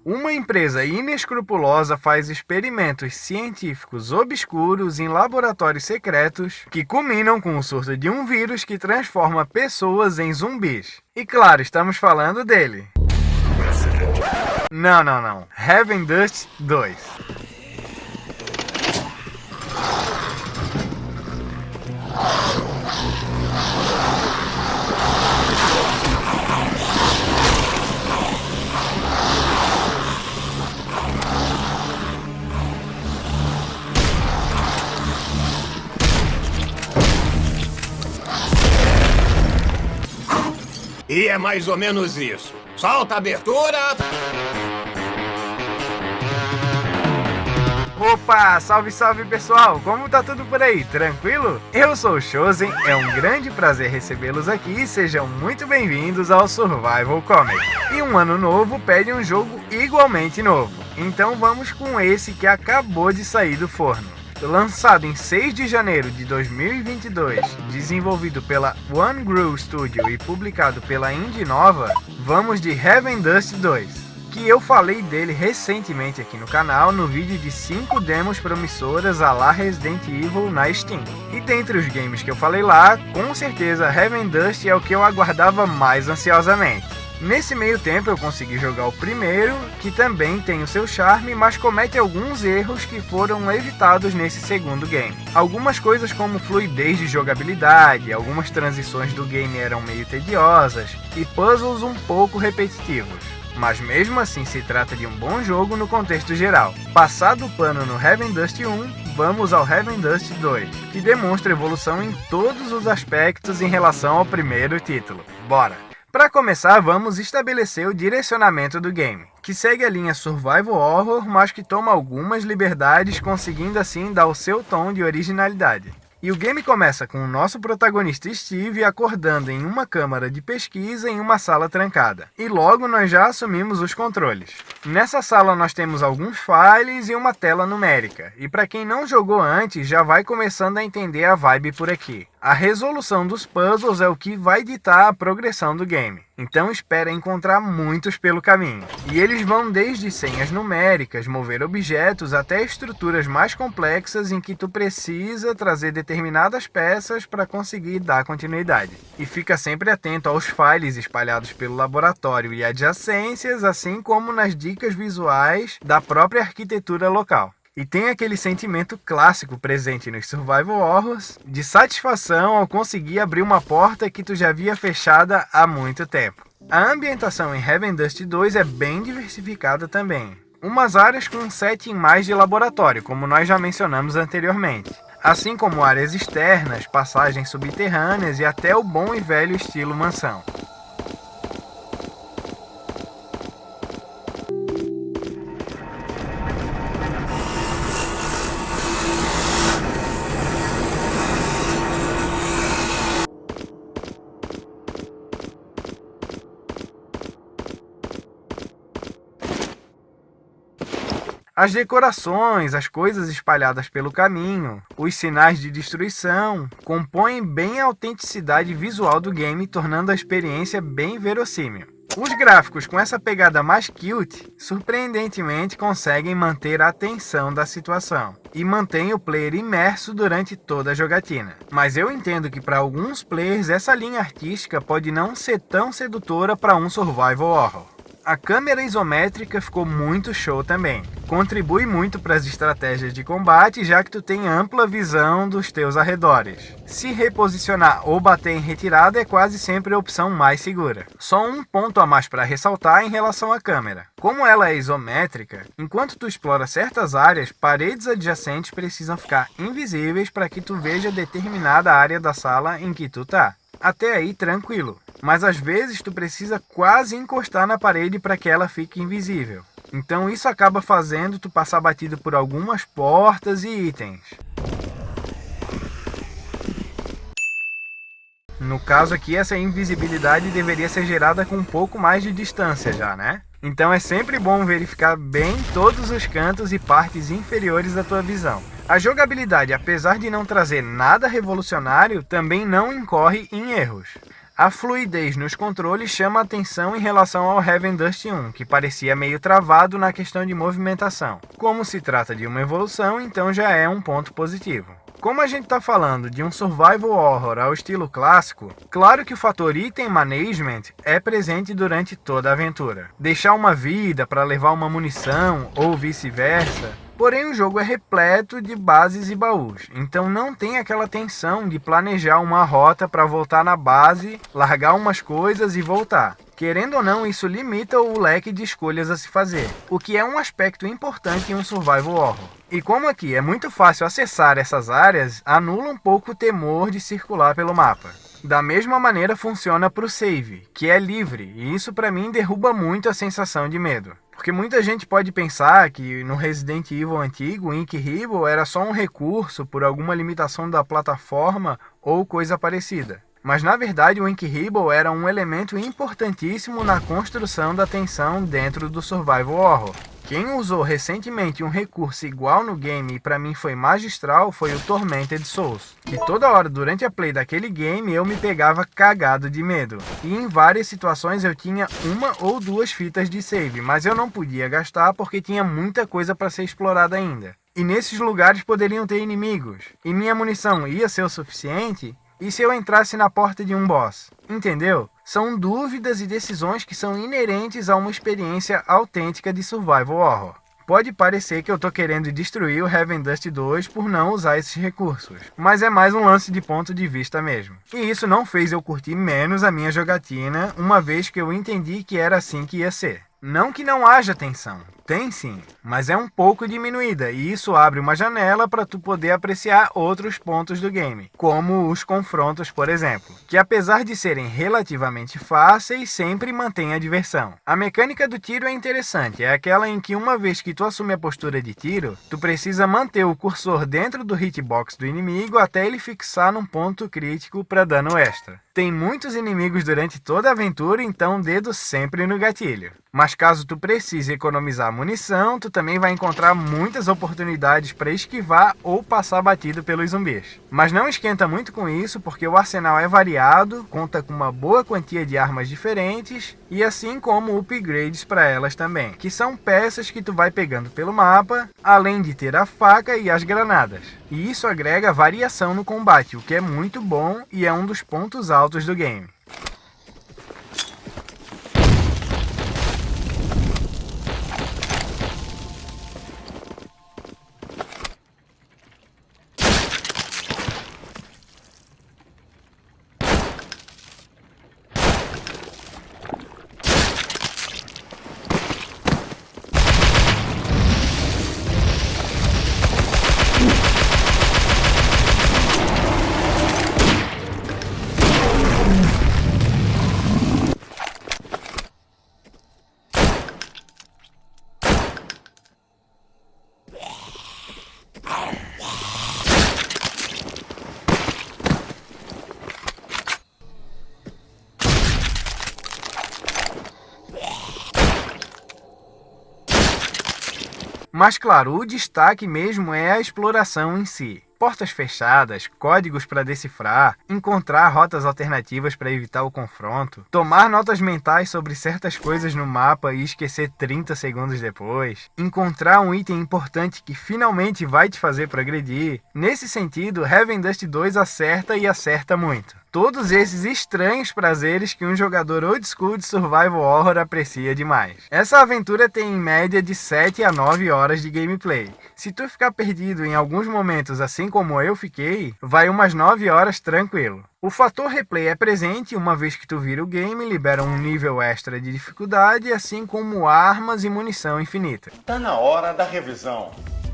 Uma empresa inescrupulosa faz experimentos científicos obscuros em laboratórios secretos que culminam com o surto de um vírus que transforma pessoas em zumbis. E claro, estamos falando dele. Não. Heaven Dust 2. E é mais ou menos isso. Solta a abertura! Opa, salve pessoal, como tá tudo por aí, tranquilo? Eu sou o Chosen, é um grande prazer recebê-los aqui e sejam muito bem-vindos ao Survival Comic. E um ano novo pede um jogo igualmente novo, então vamos com esse que acabou de sair do forno. Lançado em 6 de janeiro de 2022, desenvolvido pela One Groove Studio e publicado pela Indie Nova, vamos de Heaven Dust 2, que eu falei dele recentemente aqui no canal no vídeo de 5 demos promissoras à la Resident Evil na Steam. E dentre os games que eu falei lá, com certeza Heaven Dust é o que eu aguardava mais ansiosamente. Nesse meio tempo eu consegui jogar o primeiro, que também tem o seu charme, mas comete alguns erros que foram evitados nesse segundo game. Algumas coisas como fluidez de jogabilidade, algumas transições do game eram meio tediosas e puzzles um pouco repetitivos. Mas mesmo assim se trata de um bom jogo no contexto geral. Passado o pano no Heaven Dust 1, vamos ao Heaven Dust 2, que demonstra evolução em todos os aspectos em relação ao primeiro título. Bora! Para começar, vamos estabelecer o direcionamento do game, que segue a linha Survival Horror, mas que toma algumas liberdades, conseguindo assim dar o seu tom de originalidade. E o game começa com o nosso protagonista Steve acordando em uma câmara de pesquisa em uma sala trancada. E logo nós já assumimos os controles. Nessa sala nós temos alguns files e uma tela numérica. E para quem não jogou antes, já vai começando a entender a vibe por aqui. A resolução dos puzzles é o que vai ditar a progressão do game. Então espera encontrar muitos pelo caminho. E eles vão desde senhas numéricas, mover objetos, até estruturas mais complexas em que tu precisa trazer determinadas peças para conseguir dar continuidade. E fica sempre atento aos files espalhados pelo laboratório e adjacências, assim como nas dicas visuais da própria arquitetura local. E tem aquele sentimento clássico presente nos Survival Horrors de satisfação ao conseguir abrir uma porta que tu já via fechada há muito tempo. A ambientação em Heaven Dust 2 é bem diversificada também. Umas áreas com um setting mais de laboratório, como nós já mencionamos anteriormente. Assim como áreas externas, passagens subterrâneas e até o bom e velho estilo mansão. As decorações, as coisas espalhadas pelo caminho, os sinais de destruição, compõem bem a autenticidade visual do game, tornando a experiência bem verossímil. Os gráficos com essa pegada mais cute, surpreendentemente conseguem manter a atenção da situação e mantém o player imerso durante toda a jogatina. Mas eu entendo que para alguns players essa linha artística pode não ser tão sedutora para um survival horror. A câmera isométrica ficou muito show também. Contribui muito para as estratégias de combate, já que tu tem ampla visão dos teus arredores. Se reposicionar ou bater em retirada é quase sempre a opção mais segura. Só um ponto a mais para ressaltar em relação à câmera. Como ela é isométrica, enquanto tu explora certas áreas, paredes adjacentes precisam ficar invisíveis para que tu veja determinada área da sala em que tu tá. Até aí tranquilo, mas às vezes tu precisa quase encostar na parede para que ela fique invisível. Então isso acaba fazendo tu passar batido por algumas portas e itens. No caso aqui, essa invisibilidade deveria ser gerada com um pouco mais de distância já, né? Então é sempre bom verificar bem todos os cantos e partes inferiores da tua visão. A jogabilidade, apesar de não trazer nada revolucionário, também não incorre em erros. A fluidez nos controles chama a atenção em relação ao Heaven Dust 1, que parecia meio travado na questão de movimentação. Como se trata de uma evolução, então já é um ponto positivo. Como a gente está falando de um survival horror ao estilo clássico, claro que o fator item management é presente durante toda a aventura. Deixar uma vida para levar uma munição ou vice-versa. Porém, o jogo é repleto de bases e baús, então não tem aquela tensão de planejar uma rota para voltar na base, largar umas coisas e voltar. Querendo ou não, isso limita o leque de escolhas a se fazer, o que é um aspecto importante em um survival horror. E como aqui é muito fácil acessar essas áreas, anula um pouco o temor de circular pelo mapa. Da mesma maneira funciona para o save, que é livre, e isso para mim derruba muito a sensação de medo. Porque muita gente pode pensar que no Resident Evil antigo, o Inquisible era só um recurso por alguma limitação da plataforma ou coisa parecida. Mas na verdade o Inquisible era um elemento importantíssimo na construção da tensão dentro do survival horror. Quem usou recentemente um recurso igual no game e para mim foi magistral foi o Tormented Souls. Que toda hora durante a play daquele game eu me pegava cagado de medo. E em várias situações eu tinha uma ou duas fitas de save, mas eu não podia gastar porque tinha muita coisa para ser explorada ainda. E nesses lugares poderiam ter inimigos. E minha munição ia ser o suficiente? E se eu entrasse na porta de um boss? Entendeu? São dúvidas e decisões que são inerentes a uma experiência autêntica de survival horror. Pode parecer que eu tô querendo destruir o Heaven Dust 2 por não usar esses recursos, mas é mais um lance de ponto de vista mesmo. E isso não fez eu curtir menos a minha jogatina, uma vez que eu entendi que era assim que ia ser. Não que não haja tensão, tem sim, mas é um pouco diminuída e isso abre uma janela para tu poder apreciar outros pontos do game, como os confrontos, por exemplo, que apesar de serem relativamente fáceis, sempre mantém a diversão. A mecânica do tiro é interessante, é aquela em que uma vez que tu assume a postura de tiro, tu precisa manter o cursor dentro do hitbox do inimigo até ele fixar num ponto crítico para dano extra. Tem muitos inimigos durante toda a aventura, então dedo sempre no gatilho. Mas caso tu precise economizar munição, tu também vai encontrar muitas oportunidades para esquivar ou passar batido pelos zumbis. Mas não esquenta muito com isso, porque o arsenal é variado, conta com uma boa quantia de armas diferentes, e assim como upgrades para elas também, que são peças que tu vai pegando pelo mapa, além de ter a faca e as granadas. E isso agrega variação no combate, o que é muito bom e é um dos pontos altos do game. Mas claro, o destaque mesmo é a exploração em si. Portas fechadas, códigos para decifrar, encontrar rotas alternativas para evitar o confronto, tomar notas mentais sobre certas coisas no mapa e esquecer 30 segundos depois, encontrar um item importante que finalmente vai te fazer progredir. Nesse sentido, Heaven Dust 2 acerta e acerta muito. Todos esses estranhos prazeres que um jogador old school de survival horror aprecia demais. Essa aventura tem em média de 7 a 9 horas de gameplay. Se tu ficar perdido em alguns momentos assim como eu fiquei, vai umas 9 horas tranquilo. O fator replay é presente, uma vez que tu vira o game, libera um nível extra de dificuldade, assim como armas e munição infinita. Tá na hora da revisão.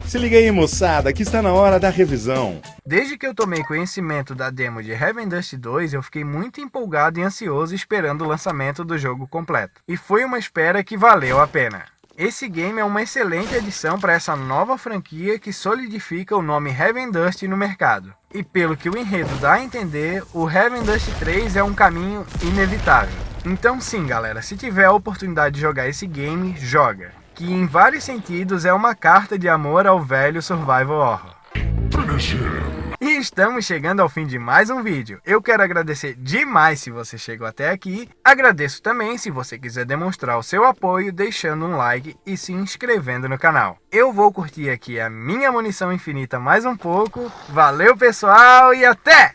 Se liga aí, moçada, que está na hora da revisão. Desde que eu tomei conhecimento da demo de Heaven Dust 2, eu fiquei muito empolgado e ansioso esperando o lançamento do jogo completo. E foi uma espera que valeu a pena. Esse game é uma excelente adição para essa nova franquia que solidifica o nome Heaven Dust no mercado. E pelo que o enredo dá a entender, o Heaven Dust 3 é um caminho inevitável. Então sim, galera, se tiver a oportunidade de jogar esse game, joga. Que em vários sentidos é uma carta de amor ao velho survival horror. E estamos chegando ao fim de mais um vídeo. Eu quero agradecer demais se você chegou até aqui. Agradeço também se você quiser demonstrar o seu apoio deixando um like e se inscrevendo no canal. Eu vou curtir aqui a minha munição infinita mais um pouco. Valeu, pessoal, e até!